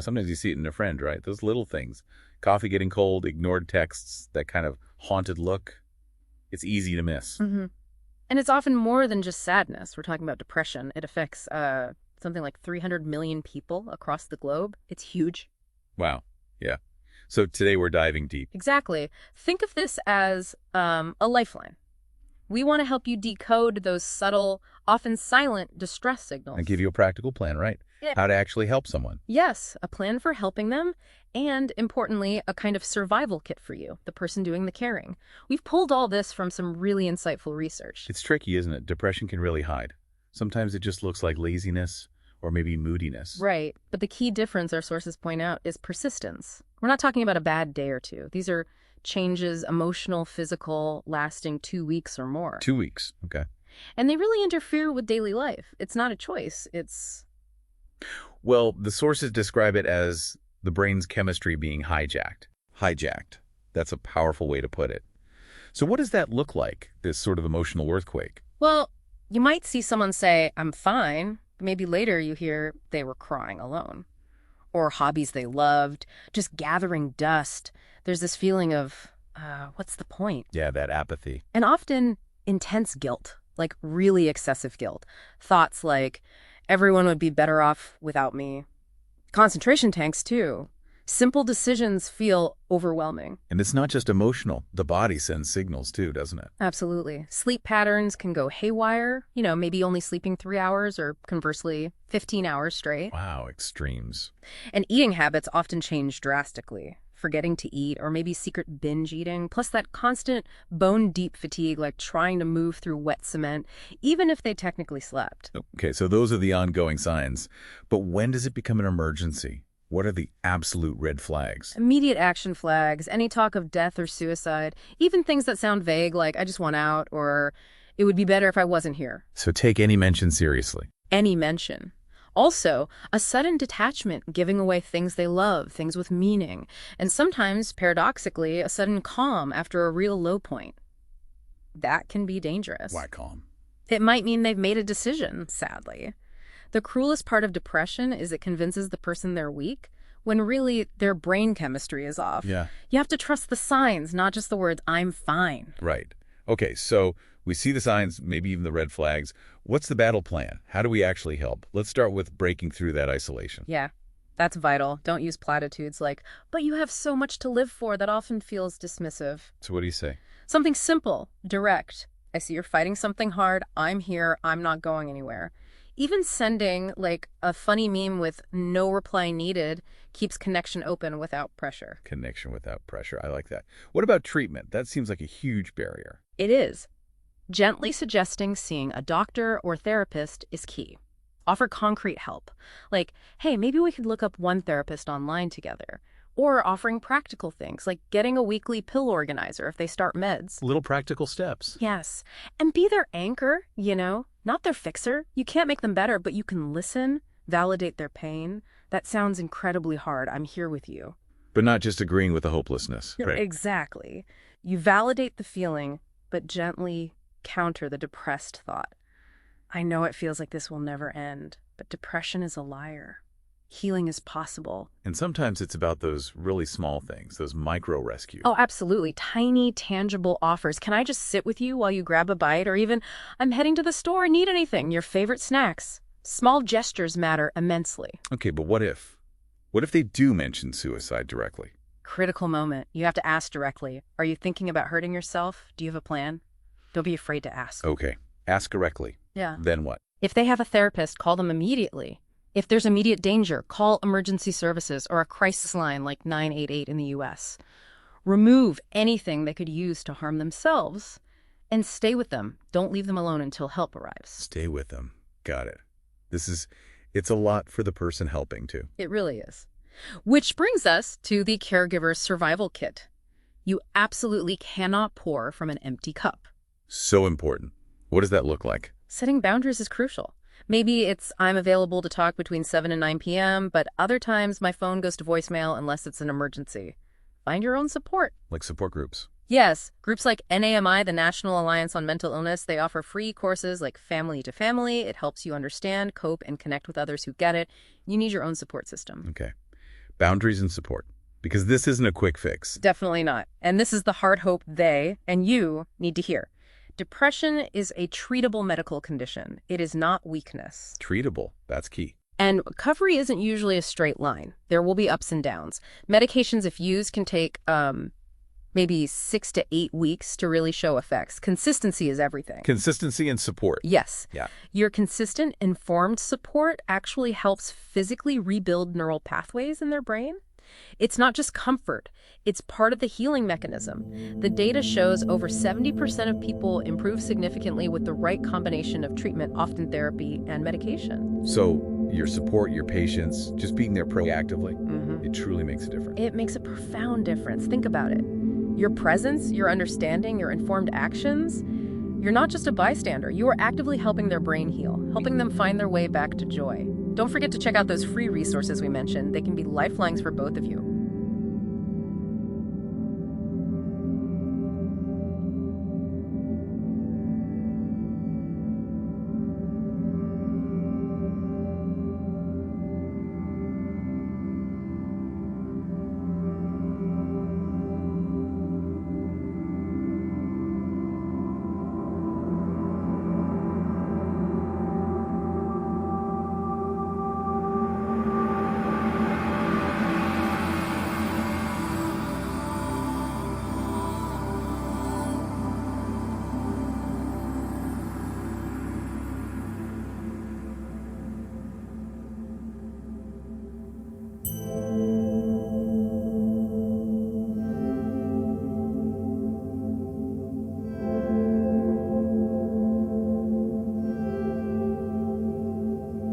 Sometimes you see it in a friend, right? Those little things. Coffee getting cold, ignored texts, that kind of haunted look. It's easy to miss. Mm-hmm. And it's often more than just sadness. We're talking about depression. It affects something like 300 million people across the globe. It's huge. Wow. Yeah. So today we're diving deep. Exactly. Think of this as a lifeline. We want to help you decode those subtle, often silent distress signals. And give you a practical plan, right? Yeah. How to actually help someone. Yes, a plan for helping them, and importantly, a kind of survival kit for you, the person doing the caring. We've pulled all this from some really insightful research. It's tricky, isn't it? Depression can really hide. Sometimes it just looks like laziness or maybe moodiness. Right, but the key difference our sources point out is persistence. We're not talking about a bad day or two. These are changes, emotional, physical, lasting 2 weeks or more. 2 weeks, okay. And they really interfere with daily life. It's not a choice. Well, the sources describe it as the brain's chemistry being hijacked. Hijacked. That's a powerful way to put it. So what does that look like, this sort of emotional earthquake? Well, you might see someone say, I'm fine. But maybe later you hear they were crying alone. Or hobbies they loved, just gathering dust. There's this feeling of, what's the point? Yeah, that apathy. And often intense guilt, like really excessive guilt. Thoughts like, everyone would be better off without me. Concentration tanks, too. Simple decisions feel overwhelming. And it's not just emotional. The body sends signals, too, doesn't it? Absolutely. Sleep patterns can go haywire, maybe only sleeping 3 hours or conversely 15 hours straight. Wow, extremes. And eating habits often change drastically. Forgetting to eat or maybe secret binge eating, plus that constant bone-deep fatigue like trying to move through wet cement, even if they technically slept. Okay, so those are the ongoing signs. But when does it become an emergency? What are the absolute red flags? Immediate action flags, any talk of death or suicide, even things that sound vague like, I just want out, or it would be better if I wasn't here. So take any mention seriously. Any mention. Also, a sudden detachment, giving away things they love, things with meaning, and sometimes, paradoxically, a sudden calm after a real low point. That can be dangerous. Why calm? It might mean they've made a decision, sadly. The cruelest part of depression is it convinces the person they're weak, when really their brain chemistry is off. Yeah. You have to trust the signs, not just the words, I'm fine. Right. Okay, so we see the signs, maybe even the red flags. What's the battle plan? How do we actually help? Let's start with breaking through that isolation. Yeah, that's vital. Don't use platitudes like, but you have so much to live for, that often feels dismissive. So what do you say? Something simple, direct. I see you're fighting something hard. I'm here. I'm not going anywhere. Even sending like a funny meme with no reply needed keeps connection open without pressure. Connection without pressure. I like that. What about treatment? That seems like a huge barrier. It is. Gently suggesting seeing a doctor or therapist is key. Offer concrete help. Like, hey, maybe we could look up one therapist online together. Or offering practical things like getting a weekly pill organizer if they start meds. Little practical steps. Yes. And be their anchor, not their fixer. You can't make them better, but you can listen, validate their pain. That sounds incredibly hard. I'm here with you. But not just agreeing with the hopelessness. Right. Exactly. You validate the feeling, but gently counter the depressed thought. I know it feels like this will never end, but depression is a liar. Healing is possible. And sometimes it's about those really small things, those micro rescues. Oh, absolutely. Tiny, tangible offers. Can I just sit with you while you grab a bite? Or even, I'm heading to the store, need anything? Your favorite snacks. Small gestures matter immensely. Okay, but what if? What if they do mention suicide directly? Critical moment. You have to ask directly. Are you thinking about hurting yourself? Do you have a plan? Don't be afraid to ask. Okay. Ask directly. Yeah. Then what? If they have a therapist, call them immediately. If there's immediate danger, call emergency services or a crisis line like 988 in the U.S. Remove anything they could use to harm themselves and stay with them. Don't leave them alone until help arrives. Stay with them. Got it. It's a lot for the person helping, too. It really is. Which brings us to the caregiver's survival kit. You absolutely cannot pour from an empty cup. So important. What does that look like? Setting boundaries is crucial. Maybe it's I'm available to talk between 7 and 9 p.m., but other times my phone goes to voicemail unless it's an emergency. Find your own support. Like support groups. Yes. Groups like NAMI, the National Alliance on Mental Illness, they offer free courses like Family to Family. It helps you understand, cope, and connect with others who get it. You need your own support system. Okay. Boundaries and support. Because this isn't a quick fix. Definitely not. And this is the hard hope they and you need to hear. Depression is a treatable medical condition. It is not weakness. Treatable. That's key. And recovery isn't usually a straight line. There will be ups and downs. Medications, if used, can take maybe 6 to 8 weeks to really show effects. Consistency is everything. Consistency and support. Yes. Yeah. Your consistent, informed support actually helps physically rebuild neural pathways in their brain. It's not just comfort. It's part of the healing mechanism. The data shows over 70% of people improve significantly with the right combination of treatment, often therapy, and medication. So your support, your patience, just being there proactively, it truly makes a difference. It makes a profound difference. Think about it. Your presence, your understanding, your informed actions, you're not just a bystander. You are actively helping their brain heal, helping them find their way back to joy. Don't forget to check out those free resources we mentioned. They can be lifelines for both of you.